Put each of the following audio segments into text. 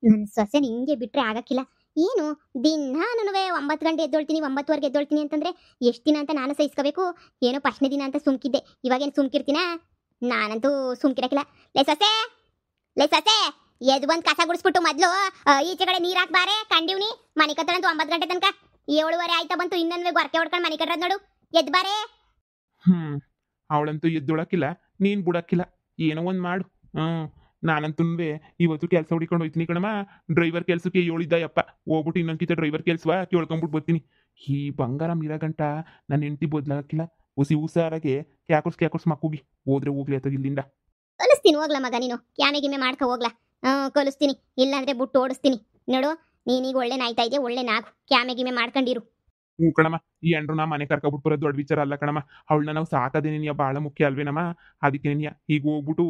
ನನ್ನ ಸೊಸೆನ ಹಿಂಗೆ ಬಿಟ್ರೆ ಆಗಕ್ಕಿಲ್ಲ. ಏನು ದಿನಾನುವೆ 9 ಗಂಟೆ ಎದ್ದೊಳ್ತೀನಿ, 9:15ಗೆ ಎದ್ದೊಳ್ತೀನಿ ಅಂತಂದ್ರೆ ಎಷ್ಟು ದಿನ ಅಂತ ನಾನು ಸಹಿಸ್ಕೋಬೇಕು? ಏನೋ ಫಸ್ಟ್ನೇ ದಿನ ಅಂತ ಸುಮ್ಕಿದ್ದೆ, ಇವಾಗೇನು ಸುಮ್ಕಿರ್ತೀನಾ? ನಾನಂತೂ ಸುಮ್ಕಿರಕ್ಕಿಲ್ಲ. ಲೇ ಸೊಸೆ, ಲೇ ಸೊಸೆ, ಎದ್ದು ಬಂದು ಕಸ ಗುಡಿಸ್ಬಿಟ್ಟು ಮೊದಲು ಈಚೆ ಕಡೆ ನೀರು ಹಾಕ್ಬಾರೆ. ಕಂಡಿವ್ನಿ ಮನೆ ಕತ್ತರಂತೂ 9 ಗಂಟೆ ತನಕ. 7:15 ಆಯ್ತಾ ಬಂತು, ಇನ್ನೊಂದು ಗೊರಕೆ ಹೊಡ್ಕೊಂಡು ಮನೆ ಕಟ್ಟದ್ ನೋಡು. ಎದ್ದು ಬಾರೆ. ಅವಳಂತೂ ಎದ್ದೊಳಕ್ಕಿಲ್ಲ, ನೀನ್ ಬಿಡಕ್ಕಿಲ್ಲ. ಏನೋ ಒಂದ್ ಮಾಡು. ನಾನಂತೂ ಇವತ್ತು ಕೆಲಸ ಹುಡಿಕೊಂಡು ಹೋಯ್ತೀನಿ ಕಣಮ್ಮ. ಡ್ರೈವರ್ ಕೆಲ್ಸಕ್ಕೆ ಹೇಳಿದ್ದಯಪ್ಪ, ಹೋಗ್ಬಿಟ್ಟು ಇನ್ನೊಂದ್ಕಿತ ಡ್ರೈವರ್ ಕೆಲ್ಸವ ಕೇಳ್ಕೊಂಬಿಟ್ಟು ಬರ್ತೀನಿ. ಈ ಬಂಗಾರ ಮೀರಾಗಂಟ ನನ್ನ ಹೆಂಡತಿ ಬದಲಾಗಕ್ಕಿಲ್ಲ. ಹುಷಾರಾಗೆ ಕ್ಯಾಕುರ್ಸ್ ಮಕ್ಕುಗಿ ಹೋದ್ರೆ ಹೋಗ್ಲಿ ಆತದ ಇಲ್ಲಿಂದ. ಕಲಿಸ್ತೀನಿ ಹೋಗ್ಲಾ ಮಗ, ನೀನು ಕ್ಯಾಮೆ ಗಿಮೆ ಮಾಡ್ಕೊ ಹೋಗ್ಲಾ. ಕಲಿಸ್ತೀನಿ, ಇಲ್ಲಾಂದ್ರೆ ಬಿಟ್ಟು ಓಡಿಸ್ತೀನಿ ನೋಡು. ನೀನೀಗ ಒಳ್ಳೆ ನಾಯ್ತಾ ಇದೆಯಾ, ಒಳ್ಳೆ ನಾಗು. ಕ್ಯಾಮೆ ಗಿಮೆ ಮಾಡ್ಕೊಂಡಿರು. ಹ್ಞೂ ಕಣಮ್ಮ, ಈ ಎಂಡ್ರು ನಾ ಮನೆ ಕರ್ಕೊಬಿಟ್ಟು ಬರೋದು ದೊಡ್ಡ ವಿಚಾರ ಅಲ್ಲ ಕಣಮ್ಮ. ಅವಳನ್ನ ನಾವು ಸಾಕದೇ ನಿನ್ಯ ಭಾಳ ಮುಖ್ಯ ಅಲ್ವೇನಮ್ಮ. ಅದಕ್ಕೆ ನಿನ್ಯ ಈಗ ಹೋಗ್ಬಿಟ್ಟು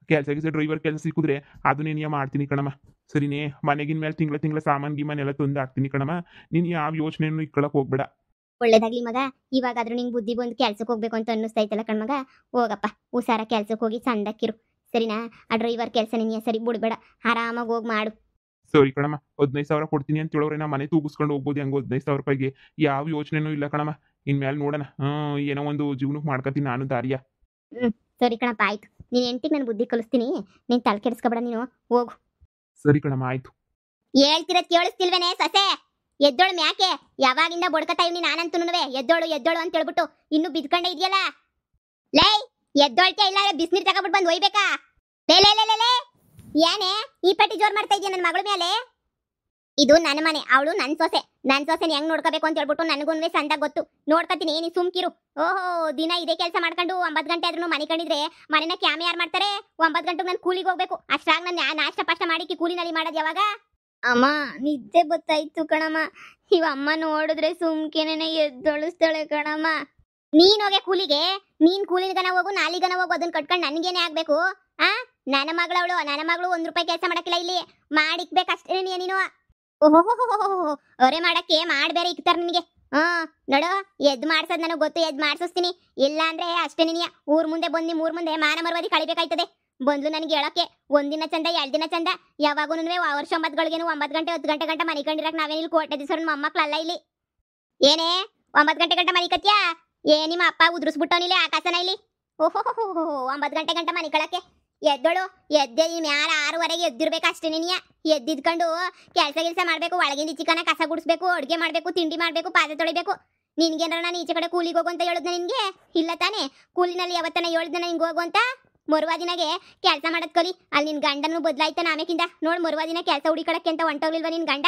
ಕೆಲಸ ಡ್ರೈವರ್ ಕೆಲಸ ಸಿಕ್ಕಿದ್ರೆ ಅದು ನಿನ್ಯ ಮಾಡ್ತೀನಿ ಕಣಮ್ಮ. ಸರಿನೇ? ಮನೆಗಿನ ಮೇಲೆ ತಿಂಗಳ ಸಾಮಾನು ಗೀಮಾನೆಲ್ಲ ತಂದು ಹಾಕ್ತೀನಿ ಕಣಮ್ಮ. ನೀನು ಯಾವ ಯೋಚನೆಯನ್ನು ಇಟ್ಕೊಳಕ್ ಹೋಗ್ಬೇಡ. ಒಳ್ಳೇದಾಗ್ಲಿ ಮಗ. ಇವಾಗಾದ್ರೂ ನಿಂಗೆ ಬುದ್ಧಿ ಬಂದು ಕೆಲ್ಸಕ್ಕೆ ಹೋಗ್ಬೇಕು ಅಂತ ಅನ್ನಿಸ್ತೈತಲ್ಲ ಕಣ್ಮಗ. ಹೋಗಪ್ಪ, ಹುಷಾರ ಕೆಲ್ಸಕ್ಕೆ ಹೋಗಿ ಸಂದಕ್ಕಿರು, ಸರಿನಾ? ಆ ಡ್ರೈವರ್ ಕೆಲಸ ನಿನ್ನ ಸರಿ ಬಿಡ್ಬೇಡ, ಆರಾಮಾಗಿ ಹೋಗಿ ಮಾಡು. ಸರಿ ಕಣಮ್ಮ, 15,000 ಕೊಡ್ತೀನಿ ಅಂತ ಹೇಳೋರೆ ನಾ ಮನೆ ತೂಗಿಸ್ಕೊಂಡು ಹೋಗ್ಬೋದು. ಹೆಂಗೋ 15,000 ರೂಪಾಯಿಗೆ ಯಾವ ಯೋಚನೆನೂ ಇಲ್ಲ ಕಣಮ್ಮ. ಇನ್ಮೇಲೆ ನೋಡೋಣ, ಏನೋ ಒಂದು ಜೀವನಕ್ಕೆ ಮಾಡ್ಕೊತೀನಿ ನಾನು ದಾರಿಯ. ಸರಿ ಕಣಪ್ಪ, ಆಯ್ತು. ನೀನು ಹೆಂಡ್ತಿಗೆ ನಾನು ಬುದ್ಧಿ ಕಲಿಸ್ತೀನಿ, ನೀನು ತಲೆ ಕೆಡಿಸ್ಕೊಬೇಡ, ನೀನು ಹೋಗು. ಸರಿ ಕಣಮ್ಮ, ಆಯ್ತು. ಹೇಳ್ತಿರೋದು ಕೇಳಿಸ್ತಿಲ್ವೇನೆ ಸೊಸೆ? ಎದ್ದೋಳು ಮ್ಯಾಕೆ? ಯಾವಾಗಿಂದ ಬಡ್ಕತಾ ಇವ್ನಿ ನಾನಂತೂನುವೆ. ಎದ್ದೋಳು ಎದ್ದೋಳು ಅಂತ ಹೇಳ್ಬಿಟ್ಟು ಇನ್ನು ಬಿದ್ಕೊಂಡೆ ಇದೆಯಲ್ಲ. ಲೈ, ಎದ್ದೋಳ್ಕೆ ಇಲ್ಲ ಬಿಸಿನೀರು ತಗೊಬಿಟ್ಟು ಬಂದು ಒಯ್ಬೇಕಾ? ಲೇ ಲೇ ಲೇ ಲೇ, ಏನೇ ಈ ಪಟ್ಟಿ ಜೋರ್ ಮಾಡ್ತಾ ಇದೀಯ ನನ್ನ ಮಗಳ ಮೇಲೆ? ಇದು ನನ್ನ ಮನೆ, ಅವಳು ನನ್ನ ಸೊಸೆ. ನನ್ನ ಸೊಸೆನ ಹೆಂಗ್ ನೋಡ್ಕೋಬೇಕು ಅಂತ ಹೇಳ್ಬಿಟ್ಟು ನನಗುನ್ವೆ ಸಂದಾಗ ಗೊತ್ತು. ನೋಡ್ಕೊತೀನಿ, ನೀ ಸುಮ್ಕಿರು. ಓಹೋ, ದಿನ ಇದೇ ಕೆಲಸ ಮಾಡ್ಕೊಂಡು 9 ಗಂಟೆ ಆದ್ರೂ ಮನೆ ಕಂಡಿದ್ರೆ ಮನೆನ ಕ್ಯಾಮೆ ಯಾರು ಮಾಡ್ತಾರೆ? 9 ಗಂಟೆಗೆ ನಾನು ಕೂಲಿಗೆ ಹೋಗ್ಬೇಕು. ಅಷ್ಟಾಗ ನಾನು ನಾಷ್ಟ ಪಾಷ್ಟ ಮಾಡಿಕ್ಕೆ ಕೂಲಿನಲ್ಲಿ ಮಾಡೋದು ಯಾವಾಗ? ಅಮ್ಮ, ನಿದ್ದೆ ಬತ್ತಾಯ್ತು ಕಣಮ್ಮ. ಇವ ಅಮ್ಮ ನೋಡಿದ್ರೆ ಸುಮ್ಕೆನೆ ಎದ್ದೊಳಿಸ್ತಾಳೆ ಕಣಮ್ಮ. ನೀನ್ ಹೋಗೆ ಕೂಲಿಗೆ, ನೀನ್ ಕೂಲಿಗನ ಹೋಗು, ನಾಲಿಗನ ಹೋಗು, ಅದನ್ನ ಕಟ್ಕೊಂಡು ನನ್ಗೇನೆ ಆಗ್ಬೇಕು? ನನ್ನ ಮಗಳವಳು, ನನ್ನ ಮಗಳು 1 ರೂಪಾಯಿ ಕೆಲಸ ಮಾಡಕ್ಕಿಲ್ಲ ಇಲ್ಲಿ. ಮಾಡಿಕ್ಬೇಕಷ್ಟೇ ನೀನು. ಓಹೋ, ಅವರೇ ಮಾಡಕ್ಕೆ ಬೇರೆ ಇಕ್ತಾರ ನಿನಗೆ. ನೋಡು, ಎದ್ದು ಮಾಡ್ಸೋದ್ ನನಗೆ ಗೊತ್ತು, ಎದ್ದು ಮಾಡ್ಸಿಸ್ತೀನಿ. ಇಲ್ಲ ಅಂದ್ರೆ ಅಷ್ಟೇ ನಿನಿಯ ಊರ್ ಮುಂದೆ ಬಂದು ಮೂರ್ ಮುಂದೆ ಮಾನ ಮರವಾದಿ ಕಳಿಬೇಕಾಯ್ತದೆ. ಬಂದ್ಲು ನನಗೆ ಹೇಳಕ್ಕೆ ಒಂದಿನ ಚಂದ 2 ದಿನ ಚಂದ. ಯಾವಾಗೂ ವರ್ಷ 9ಗಳಿಗೇನು 9 ಗಂಟೆ 10 ಗಂಟೆ ಗಂಟ ಮನೆ ಕಂಡಿರಕ್ ನಾವೇನಿಲ್ಲಿ ಕೋಟೆ ದಿವಸ ಮೊಮ್ಮಕ್ಳಲ್ಲ ಇಲ್ಲಿ. ಏನೇ 9 ಗಂಟೆ ಗಂಟ ಮನೆ ಕತ್ಯಾ? ನಿಮ್ಮ ಅಪ್ಪ ಉದುರಿಸ್ಬಿಟ್ಟವನಿಲ್ಲ ಆಕಾಶನ ಇಲ್ಲಿ? ಓಹೋ, 9 ಗಂಟೆ ಗಂಟ ಮನೆ ಕಳಕ್ಕೆ ಎದ್ದೋಳು. ಎದ್ದೆ ಈ ಮ್ಯಾಲ 6:15 ಎದ್ದಿರ್ಬೇಕು ಅಷ್ಟೇ ನಿನಿಯ. ಎದ್ದಿದ್ಕೊಂಡು ಕೆಲಸ ಮಾಡ್ಬೇಕು, ಒಳಗಿಂದ ಚಿಕನ ಕಸ ಗುಡಿಸ್ಬೇಕು, ಅಡುಗೆ ಮಾಡ್ಬೇಕು, ತಿಂಡಿ ಮಾಡ್ಬೇಕು, ಪಾತ್ರೆ ತೊಳಿಬೇಕು. ನಿನ್ಗೇನಾರ ನಾನು ಈಚೆ ಕಡೆ ಕೂಲಿಗೆ ಹೋಗು ಅಂತ ಹೇಳಿದ್ನ ನಿನ್ಗೆ? ಇಲ್ಲ ತಾನೇ? ಕೂಲಿನಲ್ಲಿ ಯಾವತ್ತನ ಹೇಳಿದ್ನ ನಿನ್ಗೆ ಹೋಗು ಅಂತ? ಮರುವಾದಿನಾಗೆ ಕೆಲಸ ಮಾಡೋದ್ ಕಲಿ. ಅಲ್ಲಿ ನಿನ್ ಗಂಡನು ಬದಲಾಯ್ತಾನ ಆಮೇಕಿಂದ. ನೋಡ್, ಮರುವಾದಿನ ಕೆಲಸ ಹುಡಿಕಳಕ್ಕೆ ಅಂತ ಹೊಂಟೋಗ್ಲಿಲ್ವ ನಿನ್ ಗಂಡ?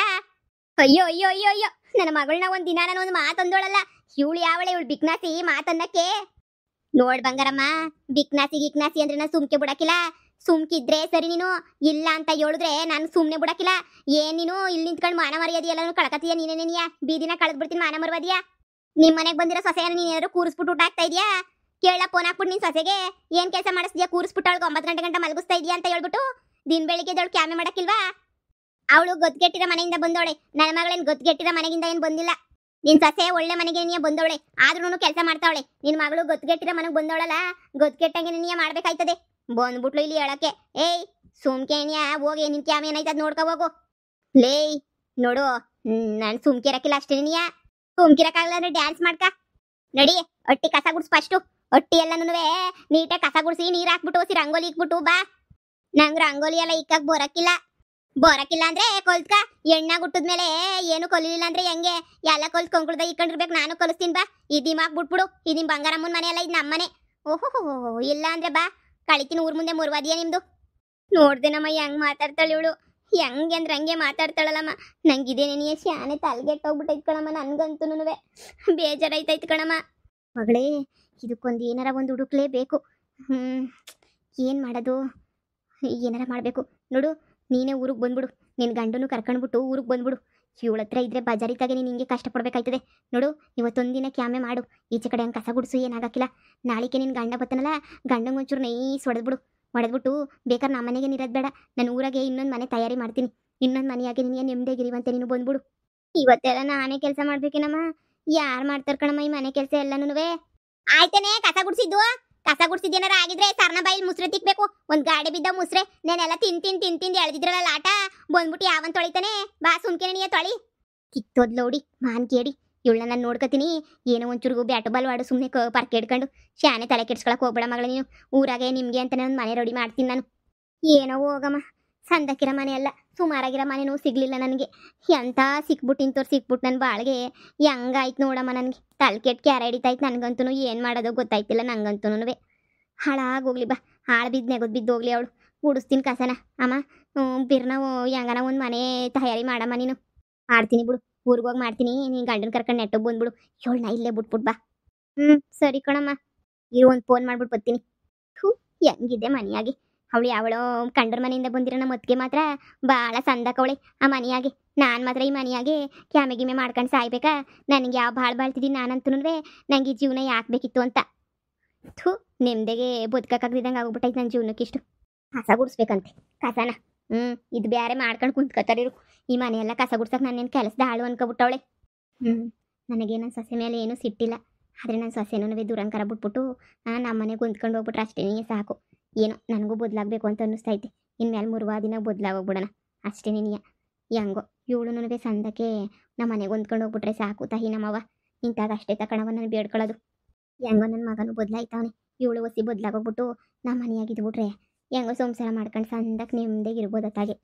ಅಯ್ಯೋ ಅಯ್ಯೋ ಅಯ್ಯೋ ಅಯ್ಯೋ, ನನ್ನ ಮಗಳನ್ನ ಒಂದ್ ದಿನ ನಾನು ಒಂದು ಮಾತಂದೋಳಲ್ಲ. ಇವಳು ಯಾವಳೆ? ಇವಳು ಬಿಕ್ನಾಸಿ ಮಾತನ್ನಕ್ಕೆ. ನೋಡ್ ಬಂಗಾರಮ್ಮ, ಬಿಕ್ನಾಸಿ ಗಿಕ್ನಾಸಿ ಅಂದ್ರೆ ನಾನು ಸುಮ್ಕೆ ಬಿಡಕಿಲ್ಲ. ಸುಮ್ಕಿದ್ರೆ ಸರಿ, ನೀನು ಇಲ್ಲ ಅಂತ ಹೇಳಿದ್ರೆ ನಾನು ಸುಮ್ನೆ ಬಿಡಕಿಲ್ಲ. ಏನ್ ನೀನು ಇಲ್ಲಿ ನಿಂತ್ಕೊಂಡು ಮಾನ ಮರ್ಯಾದಿ ಎಲ್ಲಾನು ಕಳ್ಕತೀಯ? ನೀನೇನೇನಿಯಾ ಬೀದಿನ ಕಳೆದ್ ಬಿಡ್ತೀನಿ ಮಾನ ಮರ್ಯಾದಿಯ. ನಿಮ್ ಮನೆಗ್ ಬಂದಿರೋ ಸೊಸೆನ ನೀನ್ ಏನಾದ್ರು ಕೂರಿಸ್ಬಿಟ್ಟು ಊಟ ಆಗ್ತಾ ಇದೆಯಾ? ಕೇಳ ಫೋನ್ ಹಾಕ್ಬಿಟ್ಟು ನಿನ್ ಸೊಸೆಗೆ ಏನ್ ಕೆಲಸ ಮಾಡಿಸ್ತೀಯಾ? ಕೂರಿಸ್ಬಿಟ್ಟು ಅವಳಿಗೆ 9 ಗಂಟೆ ಗಂಟ ಮಲಗಿಸ್ತಾ ಇದೆಯಾ ಅಂತ ಹೇಳ್ಬಿಟ್ಟು ದಿನ ಬೆಳಿಗ್ಗೆ ಅವಳು ಕ್ಯಾಮೆ ಮಾಡಕ್ಕಿಲ್ವಾ? ಅವಳು ಗೊತ್ಗೆಟ್ಟಿರೋ ಮನೆಯಿಂದ ಬಂದವಳೆ. ನನ್ನ ಮಗಳೇನ್ ಗೊತ್ಗೆಟ್ಟಿರೋ ಮನೆಗಿಂದ ಏನ್ ಬಂದಿಲ್ಲ. ನಿನ್ ಸೊಸೆ ಒಳ್ಳೆ ಮನೆಗೆ ನೀ ಬಂದವಳೆ, ಆದ್ರೂ ಕೆಲಸ ಮಾಡ್ತಾವಳೆ. ನಿನ್ ಮಗಳು ಗೊತ್ಗೆಟ್ಟಿರೋ ಮನೆಗೆ ಬಂದವಳಲ್ಲ, ಗೊತ್ಗೆಟ್ಟಂಗೆ ನೀ ಮಾಡ್ಬೇಕಾಯ್ತದೆ. ಬಂದ್ಬಿಟ್ಲು ಇಲ್ಲಿ ಹೇಳಕ್ಕೆ. ಏಯ್ ಸುಮ್ಕೇನಿಯಾ, ಹೋಗಿ ನಿನ್ ಕ್ಯಾಮೆ ಏನಾಯ್ತದ ನೋಡ್ಕೊ ಹೋಗು. ಲೇ ನೋಡು, ನಾನು ಸುಮ್ಕಿರಕ್ಕಿಲ್ಲ ಅಷ್ಟೇ. ನೀನಿಯಾ ಸುಮ್ಕಿರಕ್ಕಾಗಲ್ಲ ಅಂದ್ರೆ ಡ್ಯಾನ್ಸ್ ಮಾಡ್ಕ ನಡಿ. ಅಟ್ಟಿ ಕಸ ಗುಡ್ಸ್ ಫಸ್ಟು. ಅಟ್ಟಿ ಎಲ್ಲನೂ ನೀಟಾಗಿ ಕಸ ಗುಡ್ಸಿ ನೀರ್ ಹಾಕ್ಬಿಟ್ಟು ರಂಗೋಲಿ ಇಕ್ಬಿಟ್ಟು ಬಾ. ನಂಗೆ ರಂಗೋಲಿ ಎಲ್ಲ ಇಕ್ಕಕ್ ಬರಕಿಲ್ಲ ಅಂದ್ರೆ ಕೊಲ್ತ್ಕ. ಎಣ್ಣ ಗುಟ್ಟದ್ಮೇಲೆ ಏನು ಕೊಲಿಲ್ಲ ಅಂದ್ರೆ ಹೆಂಗೆ? ಎಲ್ಲ ಕೊಲ್ತ್ ಕೊಂಕುಳ್ದ ಇಕ್ಕೊಂಡಿರ್ಬೇಕು. ನಾನು ಕಲಿಸ್ತೀನಿ ಬಾ. ಇದಿಮಾಕ್ ಬಿಟ್ಬಿಡು. ಇದು ನಿಮ್ ಬಂಗಾರಮ್ಮನ ಮನೆ ಅಲ್ಲ, ಇದು ನಮ್ಮನೆ. ಓಹೋ, ಇಲ್ಲ ಅಂದ್ರೆ ಬಾ, ಕಳಿತೀನಿ ಊರ್ ಮುಂದೆ ಮುರ್ವಾದಿಯಾ ನಿಮ್ದು. ನೋಡ್ದೇನಮ್ಮ ಹೆಂಗ್ ಮಾತಾಡ್ತಾಳೆ ಇವಳು. ಹೆಂಗೆ ಅಂದ್ರೆ ಹಂಗೆ ಮಾತಾಡ್ತಾಳಲ್ಲಮ್ಮ. ನಂಗಿದೇನೇ ಶಾನೆ ತಲೆಗೆಟ್ಟೋಗ್ಬಿಟ್ಟೈತ್ ಕಣಮ್ಮ. ನನ್ಗಂತೂನುವೆ ಬೇಜಾರೈತೈತ್ ಕಣಮ್ಮ. ಮಗಳೇ, ಇದಕ್ಕೊಂದು ಏನಾರ ಒಂದು ಹುಡುಕ್ಲೇಬೇಕು. ಏನು ಮಾಡೋದು? ಏನಾರ ಮಾಡಬೇಕು ನೋಡು. ನೀನೇ ಊರಿಗೆ ಬಂದ್ಬಿಡು, ನಿನ್ನ ಗಂಡನು ಕರ್ಕೊಂಡ್ಬಿಟ್ಟು ಊರಿಗೆ ಬಂದ್ಬಿಡು. ಇವಳ ಹತ್ರ ಇದ್ರೆ ಬಜಾರಿತಾಗೆ ನೀನು ಹಿಂಗೆ ಕಷ್ಟಪಡ್ಬೇಕಾಯ್ತದೆ ನೋಡು. ಇವತ್ತೊಂದಿನ ಕ್ಯಾಮೆ ಮಾಡು, ಈಚೆ ಕಡೆ ಹಂಗೆ ಕಸ ಗುಡಿಸು, ಏನಾಗಕ್ಕಿಲ್ಲ. ನಾಳಿಕೆ ನಿನ್ನ ಗಂಡ ಬತ್ತನಲ್ಲ, ಗಂಡಂಗೆ ಒಂಚೂರು ನೈಸ್ ಹೊಡೆದ್ಬಿಟ್ಟು ಬೇಕಾದ್ರೆ ನಮ್ಮ ಮನೆಗೆ ನಿರೋದು ಬೇಡ. ನಾನು ಊರಾಗೆ ಇನ್ನೊಂದು ಮನೆ ತಯಾರಿ ಮಾಡ್ತೀನಿ. ಇನ್ನೊಂದು ಮನೆಯಾಗೆ ನಿನಗೆ ನೆಮ್ಮದಿಗಿರಿವಂತೆ ನೀನು ಬಂದ್ಬಿಡು. ಇವತ್ತೆಲ್ಲ ನಾನೇ ಕೆಲಸ ಮಾಡ್ಬೇಕೇನಮ್ಮ? ಯಾರು ಮಾಡ್ತಾರ ಕಣಮ್ಮ ಈ ಮನೆ ಕೆಲಸ ಎಲ್ಲನೂ? ಆಯ್ತೇನೆ ಕಸ ಗುಡಿಸಿದ್ದು? ಕಸ ಗುಡ್ಸಿದ್ದೇನಾರ ಆಗಿದ್ರೆ ಸರ್ನ ಬಾಯಿಲ್ ಮುಸ್ರೆ ತಿಕ್ಬೇಕು. ಒಂದ್ ಗಾಡಿ ಬಿದ್ದ ಮುಸ್ರೆ నేನೆಲ್ಲ ತಿಂದು ಎಳ್ದಿದ್ರಲ್ಲ ಆಟ ಬಂದ್ಬಿಟ್ಟು ಯಾವನ್ ತೊಳಿತಾನೆ. ಬಾ ಸುಮ್ಕೆನೆ ನೀ ತೊಳಿ. ಕಿತ್ತೋದ್ ಲೌಡಿ ಮಾನ್ ಕೇಡಿ. ಇವಳನ್ನ ನಾನು ನೋಡ್ಕತೀನಿ. ಏನೋ ಒಂಚೂರು ಬ್ಯಾಟು ಬಾಲ್ ವಾಡು ಸುಮ್ಮನೆ ಪರ್ಕೆ ಹಿಡ್ಕೊಂಡು ಶಾನೆ ತಲೆ ಕೆಡ್ಸ್ಕೊಳಕ್ ಹೋಗ್ಬೇಡ ಮಗಳ ನೀನು. ಊರಾಗೆ ನಿಮ್ಗೆ ಅಂತಾನೆ ಒಂದು ಮನೆ ರೆಡಿ ಮಾಡ್ತೀನಿ ನಾನು. ಏನೋ ಹೋಗಮ್ಮ, ಸಂದಕ್ಕಿರೋ ಮನೆ ಅಲ್ಲ, ಸುಮಾರಾಗಿರೋ ಮನೆನೂ ಸಿಗ್ಲಿಲ್ಲ ನನಗೆ. ಎಂತ ಸಿಕ್ಬಿಟ್ಟು ನನ್ನ ಬಾಳ್ಗೆ ಹೆಂಗಾಯ್ತು ನೋಡಮ್ಮ. ನನಗೆ ತಲೆ ಕೆಟ್ಟು ಕ್ಯಾರ ಹಿಡಿತಾಯ್ತು ನನಗಂತೂ. ಏನು ಮಾಡೋದೋ ಗೊತ್ತಾಯ್ತಿಲ್ಲ ನಂಗಂತೂ. ಹಾಳಾಗೋಗ್ಲಿ ಬಾ, ಹಾಳು ಬಿದ್ದು ನೆಗದ್ ಬಿದ್ದು ಹೋಗ್ಲಿ ಅವಳು. ಗುಡಿಸ್ತೀನಿ ಕಸನ ಅಮ್ಮ. ಬಿರ್ನ ಹೆಂಗನ ಒಂದು ಮನೆ ತಯಾರಿ ಮಾಡಮ್ಮ ನೀನು. ಮಾಡ್ತೀನಿ ಬಿಡು, ಊರಿಗೋಗಿ ಮಾಡ್ತೀನಿ. ನೀನು ಗಂಡನ ಕರ್ಕೊಂಡು ನೆಟ್ಟೋಗಿ ಬಂದ್ಬಿಡು. ಇವಳನ್ನ ಇಲ್ಲೇ ಬಿಟ್ಬಿಟ್ಟು ಬಾ. ಸರಿ ಕಣಮ್ಮ, ಇರು ಒಂದು ಫೋನ್ ಮಾಡ್ಬಿಟ್ಟು ಬರ್ತೀನಿ. ಹೆಂಗಿದೆ ಮನೆಯಾಗಿ. ಅವಳು ಯಾವಳೋ ಕಂಡರ ಮನೆಯಿಂದ ಬಂದಿರೋ ನಮ್ಮ ಅತ್ತಿಗೆ ಮಾತ್ರ ಭಾಳ ಸಂದಕವಳೆ ಆ ಮನೆಯಾಗೆ. ನಾನು ಮಾತ್ರ ಈ ಮನೆಯಾಗೆ ಕ್ಯಾಮೆ ಗಿಮೆ ಮಾಡ್ಕೊಂಡು ಸಾಯ್ಬೇಕಾ? ನನಗೆ ಯಾವ ಭಾಳ ಬಾಳ್ತಿದ್ದೀನಿ ನಾನಂತೂ. ನನಗೆ ಈ ಜೀವನ ಯಾಕೆ ಬೇಕಿತ್ತು ಅಂತ ನೆಮ್ಮದಿಗೆ ಬದುಕಕ್ಕಾಗ್ದಿದ್ದಂಗೆ ಆಗೋಗ್ಬಿಟ್ಟೈತೆ ನನ್ನ ಜೀವನಕ್ಕೆ. ಇಷ್ಟು ಕಸ ಗುಡಿಸ್ಬೇಕಂತೆ. ಕಸನ ಇದು ಬೇರೆ ಮಾಡ್ಕೊಂಡು ಕುಂತ್ಕೊತಾರಿರು. ಈ ಮನೆಯೆಲ್ಲ ಕಸ ಗುಡ್ಸಕ್ಕೆ ನಾನೇನು ಕೆಲಸದ ಹಾಳು ಅನ್ಕೊಬಿಟ್ಟವಳೆ. ನನಗೆ ನನ್ನ ಸೊಸೆ ಮೇಲೆ ಏನೂ ಸಿಟ್ಟಿಲ್ಲ. ಆದರೆ ನನ್ನ ಸೊಸೆನೂ ದುರಂಕರ ಬಿಟ್ಬಿಟ್ಟು ನಮ್ಮ ಮನೆಗೆ ಹೊಂದ್ಕೊಂಡು ಹೋಗ್ಬಿಟ್ರೆ ಅಷ್ಟೇ ಸಾಕು. ಏನೋ ನನಗೂ ಬದಲಾಗಬೇಕು ಅಂತ ಅನ್ನಿಸ್ತೈತೆ. ಇನ್ಮೇಲೆ 3 ದಿನ ಬದಲಾಗೋಗ್ಬಿಡೋಣ ಅಷ್ಟೇ. ನೀನು ಹೆಂಗೋ ಇವಳು ಸಂದಕ್ಕೆ ನಮ್ಮ ಮನೆಗೆ ಹೊಂದ್ಕೊಂಡು ಹೋಗ್ಬಿಟ್ರೆ ಸಾಕು ತಾಯಿ ನಮ್ಮವ್ವ. ಇಂತಾಗ ಅಷ್ಟೇ ತಕಣವ ನಾನು ಬೇಡ್ಕೊಳ್ಳೋದು. ಹೆಂಗೋ ನನ್ನ ಮಗನೂ ಬದಲಾಯ್ತಾವನೆ. ಇವಳು ಹೊಸಿ ಬದಲಾಗೋಗ್ಬಿಟ್ಟು ನಮ್ಮ ಮನೆಯಾಗಿದ್ಬಿಟ್ರೆ ಹೆಂಗೋ ಸಂಸಾರ ಮಾಡ್ಕೊಂಡು ಸಂದಕ್ಕೆ ನೆಮ್ಮದಿಗೆ ಇರ್ಬೋದು. ಅತ್ತಾಗೆ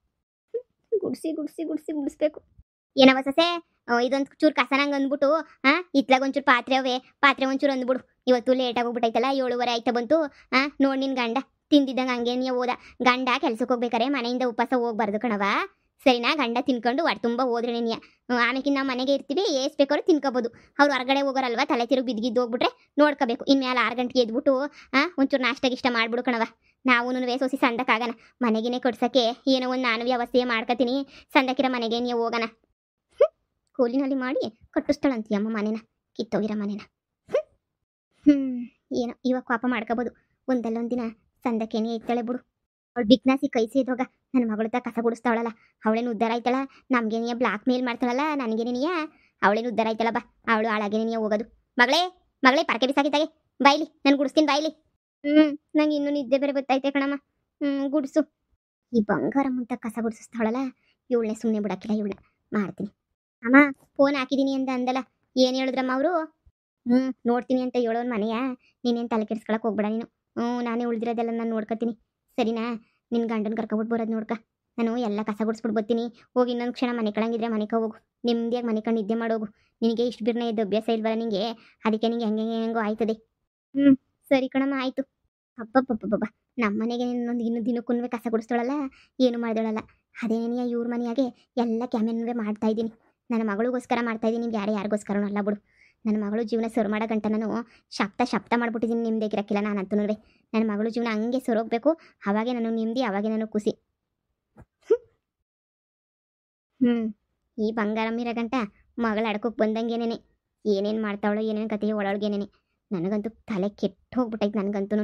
ಗುಡಿಸ್ಬೇಕು. ಏನವ ಸೊಸೆ, ಇದೊಂದು ಚೂರು ಕಸನಂಗೆ ಅಂದ್ಬಿಟ್ಟು ಇತ್ಲಾಗ ಒಂಚೂರು ಪಾತ್ರೆ ಒಂಚೂರು ಅಂದ್ಬಿಡು. ಇವತ್ತು ಲೇಟಾಗಿ ಹೋಗ್ಬಿಟ್ಟೈತಲ್ಲ, 7:30 ಆಯ್ತಾ ಬಂತು. ನೋಡಿ ನಿನ್ನ ಗಂಡ ತಿಂದಿದ್ದಂಗೆ ಹಂಗೆ ನೀ ಹೋದ. ಗಂಡ ಕೆಲ್ಸಕ್ಕೆ ಹೋಗ್ಬೇಕಾರೆ ಮನೆಯಿಂದ ಉಪವಾಸ ಹೋಗ್ಬಾರ್ದು ಕಣವ, ಸರಿನಾ? ಗಂಡ ತಿನ್ಕೊಂಡು ಹೊಟ್ಟೆ ತುಂಬ ಹೋದ್ರೆ ನೀನು ಆಮೇಲೆ ನಾವು ಮನೆಗೆ ಇರ್ತೀವಿ, ಎಷ್ಟು ಬೇಕಾದ್ರೂ ತಿನ್ಕೋಬೋದು. ಅವ್ರು ಹೊರಗಡೆ ಹೋಗೋರಲ್ವ, ತಲೆ ತಿರುಗಿ ಬಿದ್ದಿದ್ದು ಹೋಗ್ಬಿಟ್ರೆ ನೋಡ್ಕೋಬೇಕು. ಇನ್ಮೇಲೆ 6 ಗಂಟೆಗೆ ಎದ್ಬಿಟ್ಟು ಒಂಚೂರು ನಾಷ್ಟಾಗಿಷ್ಟ ಮಾಡ್ಬಿಡು ಕಣವ. ನಾವು ಸೊಸಿ ಸಂದಕ್ಕಾಗಣ. ಮನೆಗೇನೆ ಕೊಡ್ಸೋಕ್ಕೆ ಏನೋ ಒಂದು ನಾನು ವ್ಯವಸ್ಥೆ ಮಾಡ್ಕೊತೀನಿ. ಸಂದಕ್ಕಿರೋ ಮನೆಗೆ ನೀವು ಹೋಗೋಣ. ಕೂಲಿನಲ್ಲಿ ಮಾಡಿ ಕಟ್ಟಿಸ್ತಾಳಂತೀಯಮ್ಮ ಮನೇನ, ಕಿತ್ತೋಗಿರೋ ಮನೇನ. ಏನೋ ಇವಾಗ ಪಾಪ ಮಾಡ್ಕೋಬೋದು. ಒಂದಲ್ಲೊಂದು ದಿನ ಸಂದಕ್ಕೇನೆ ಇರ್ತಾಳೆ ಬಿಡು. ಅವಳು ಬಿಗ್ನಾಸಿ ಕೈ ಸೇದೋಗ ನನ್ನ ಮಗಳತ್ತ ಕಸ ಗುಡಿಸ್ತಾವಳಲ್ಲ, ಅವಳೇನು ಉದ್ಧಾರ ಆಯ್ತಾಳ? ನಮ್ಗೇನಿಯ ಬ್ಲಾಕ್ ಮೇಲ್ ಮಾಡ್ತಾಳಲ್ಲ, ನನಗೇನಿಯ ಅವಳೇನು ಉದ್ಧಾರ ಆಯ್ತಾಳ? ಬಾ, ಅವಳು ಹಾಳಾಗೇನಿಯ ಹೋಗೋದು. ಮಗಳೇ ಪರಕೆ ಬಿಸಾಕಿದ್ದಾಗೆ ಬಾಯ್ಲಿ, ನಾನು ಗುಡಿಸ್ತೀನಿ ಬಾಯ್ಲಿ. ನಂಗೆ ಇನ್ನೂ ನಿದ್ದೆ ಬೇರೆ ಗೊತ್ತೈತೆ ಕಣಮ್ಮ. ಗುಡಿಸು. ಈ ಬಂಗಾರ ಮುಂತ ಕಸ ಗುಡಿಸ್ತಾವಳಲ್ಲ, ಇವಳನ್ನೇ ಸುಮ್ಮನೆ ಬಿಡಕ್ಕಿಲ್ಲ. ಇವಳನ್ನ ಮಾಡ್ತೀನಿ. ಅಮ್ಮ ಫೋನ್ ಹಾಕಿದ್ದೀನಿ ಅಂದಲ್ಲ, ಏನು ಹೇಳಿದ್ರಮ್ಮ ಅವರು? ನೋಡ್ತೀನಿ ಅಂತ ಹೇಳೋನ್ ಮನೆಯ. ನೀನೇನು ತಲೆ ಕೆಡಿಸ್ಕೊಳಕ್ಕೆ ಹೋಗ್ಬೇಡ ನೀನು. ನಾನೇ ಉಳಿದಿರೋದೆಲ್ಲ ನಾನು ನೋಡ್ಕೊತೀನಿ, ಸರಿನಾ? ನಿನ್ನ ಗಂಡನ ಕರ್ಕೊಬಿಟ್ಟು ಬರೋದು ನೋಡ್ಕ. ನಾನು ಎಲ್ಲ ಕಸ ಗುಡಿಸ್ಬಿಟ್ಟು ಬರ್ತೀನಿ. ಹೋಗಿ ಇನ್ನೊಂದು ಕ್ಷಣ ಮನೆ ಕಳಂಗಿದ್ರೆ ಮನೆಗೆ ಹೋಗು. ನೆಮ್ಮದಿಯಾಗಿ ಮನೆ ಕಣ್ಣು ನಿದ್ದೆ ಮಾಡೋಗು. ನಿನಗೆ ಇಷ್ಟು ಬಿರ್ನ ಇದ್ದು ಅಭ್ಯಾಸ ಇಲ್ವಲ್ಲ ನಿನಗೆ, ಅದಕ್ಕೆ ನಿಂಗೆ ಹೆಂಗೋ ಆಯ್ತದೆ. ಸರಿ ಕಣಮ್ಮ, ಆಯಿತು. ಅಬ್ಬಬ್ಬಬ್ಬಬ್ಬ, ನಮ್ಮ ಮನೆಗೆ ಇನ್ನೂ ದಿನಕ್ಕೂ ಕಸ ಗುಡಿಸ್ತಾಳಲ್ಲ, ಏನು ಮಾಡಿದಳಲ್ಲ. ಅದೇನೇನಿಯ ಇವ್ರ ಮನೆಯಾಗೆ ಎಲ್ಲ ಕ್ಯಾಮೆನ್ವೇ ಮಾಡ್ತಾ ಇದ್ದೀನಿ. ನನ್ನ ಮಗಳಿಗೋಸ್ಕರ ಮಾಡ್ತಾ ಇದ್ದೀನಿ, ನಿಮ್ಗೆ ಯಾರಿಗೋಸ್ಕರನೂ ಅಲ್ಲ ಬಿಡು. ನನ್ನ ಮಗಳು ಜೀವನ ಸೊರು ಮಾಡೋ ಗಂಟ ನಾನು ಶಬ್ದ ಮಾಡ್ಬಿಟ್ಟಿದ್ದೀನಿ. ನಿಮ್ದೇಗಿರಕ್ಕಿಲ್ಲ ನಾನಂತೂ. ನನ್ನ ಮಗಳು ಜೀವನ ಹಂಗೆ ಸೊರೋಗ್ಬೇಕು. ಅವಾಗೆ ನಾನು ನೆಮ್ಮದಿ, ಅವಾಗೆ ನಾನು ಖುಷಿ. ಈ ಬಂಗಾರ ಮೀರ ಗಂಟ ಮಗಳ ಅಡ್ಕೋಕ್ಕೆ ಬಂದಂಗೇನೇನೆ ಏನೇನು ಮಾಡ್ತಾವಳೋ, ಏನೇನು ಕತೆ ಒಳಗೇನೇನೆ. ನನಗಂತೂ ತಲೆ ಕೆಟ್ಟು ಹೋಗ್ಬಿಟ್ಟೈತೆ ನನಗಂತೂ.